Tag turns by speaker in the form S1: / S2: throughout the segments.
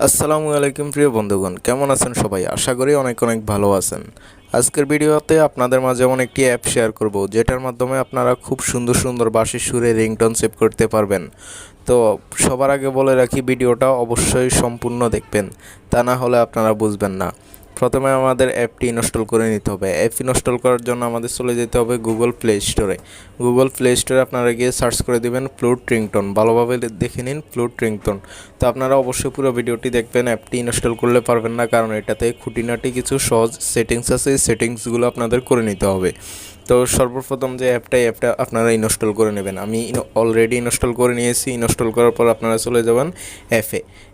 S1: আসসালামু আলাইকুম প্রিয় বন্ধুগণ, কেমন আছেন সবাই? আশা করি অনেক অনেক ভালো আছেন। আজকের ভিডিওতে আপনাদের মাঝে এমন একটি অ্যাপ শেয়ার করব যেটার মাধ্যমে আপনারা খুব সুন্দর সুন্দর বাঁশির সুরে রিংটোন সেভ করতে পারবেন। তো সবার আগে বলে রাখি, ভিডিওটা অবশ্যই সম্পূর্ণ দেখবেন, তা না হলে আপনারা বুঝবেন না। প্রথমে আমাদের অ্যাপটি ইনস্টল করে নিতে হবে। অ্যাপ ইনস্টল করার জন্য আমাদের চলে যেতে হবে গুগল প্লে স্টোরে। গুগল প্লে স্টোরে আপনারা গিয়ে সার্চ করে দেবেন ফ্লুট রিংটোন। ভালোভাবে দেখে নিন ফ্লুট রিংটোন। তো আপনারা অবশ্যই পুরো ভিডিওটি দেখবেন। অ্যাপটি ইনস্টল করলে পারবেন না, কারণ এটাতে খুঁটিনাটি কিছু সহজ সেটিংস আছে, এই সেটিংসগুলো আপনাদের করে নিতে হবে। তো সর্বপ্রথম যে অ্যাপটা আপনারা ইনস্টল করে নেবেন। আমি অলরেডি ইনস্টল করে নিয়েছি। ইনস্টল করার পর আপনারা চলে যাবেন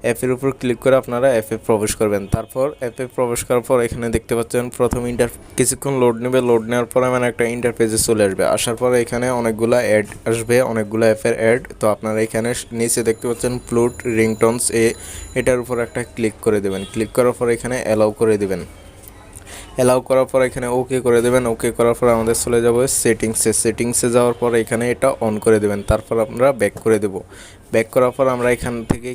S1: অ্যাপের উপর ক্লিক করে আপনারা অ্যাপে প্রবেশ করবেন। তারপর অ্যাপে প্রবেশ করার পর এখানে দেখতে পাচ্ছেন প্রথম কিছুক্ষণ লোড নেবে। লোড নেওয়ার পর মানে একটা ইন্টারফেসে চলে আসবে। আসার পরে এখানে অনেকগুলো অ্যাড আসবে, অনেকগুলো অ্যাপের অ্যাড। তো আপনারা এখানে নিচে দেখতে পাচ্ছেন ফ্লুট রিংটোনস, এটার উপর একটা ক্লিক করে দেবেন। ক্লিক করার পর এখানে অ্যালাউ করে দেবেন। অ্যালাউ করার পর এখানে ওকে করে দেবেন। ওকে করার পর আমাদের চলে যাবো সেটিংসে যাওয়ার পর এখানে এটা অন করে দেবেন। তারপর আমরা ব্যাক করে দেব। ব্যাক করার পর আমরা এখান থেকে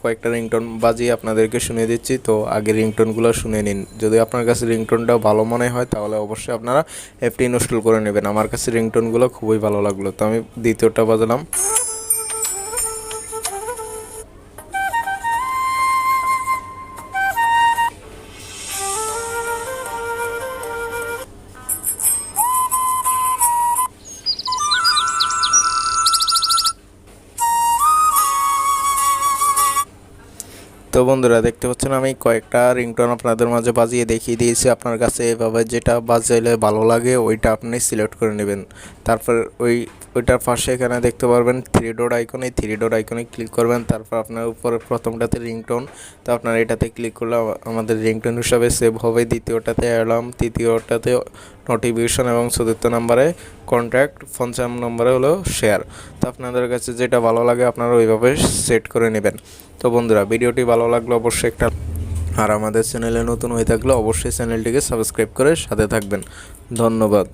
S1: কয়েকটা রিংটোন বাজিয়ে আপনাদেরকে শুনিয়ে দিচ্ছি। তো আগে রিংটোনগুলো শুনে নিন। যদি আপনার কাছে রিংটোনটা ভালো মনে হয় তাহলে অবশ্যই আপনারা অ্যাপটি ইনস্টল করে নেবেন। আমার কাছে রিংটোনগুলো খুবই ভালো লাগলো, তো আমি দ্বিতীয়টা বাজালাম। তো বন্ধুরা, দেখতে পাচ্ছেন আমি কয়েকটা রিংটোন আপনাদের মাঝে বাজিয়ে দেখিয়ে দিয়েছি। আপনার কাছে এভাবে যেটা বাজাইলে ভালো লাগে ওইটা আপনি সিলেক্ট করে নেবেন। তারপর ওইটার পাশে এখানে দেখতে পারবেন থ্রি ডট আইকন, এই থ্রি ডট আইকনে ক্লিক করবেন। তারপর আপনার উপরে প্রথমটাতে রিংটোন, তো আপনার এটাতে ক্লিক করলে আমাদের রিংটোন হিসাবে সেভ হবে। দ্বিতীয়টাতে অ্যালার্ম, তৃতীয়টাতে নোটিফিকেশন এবং চতুর্থ নম্বরে কন্ট্যাক্ট, পঞ্চম নম্বরে হলো শেয়ার। তো আপনাদের কাছে যেটা ভালো লাগে আপনারা ওইভাবে সেট করে নেবেন। তো বন্ধুরা, ভিডিওটি ভালো লাগলে অবশ্যই আর আমাদের চ্যানেলে নতুন হয়ে থাকলে অবশ্যই চ্যানেলটিকে সাবস্ক্রাইব করে সাথে থাকবেন। ধন্যবাদ।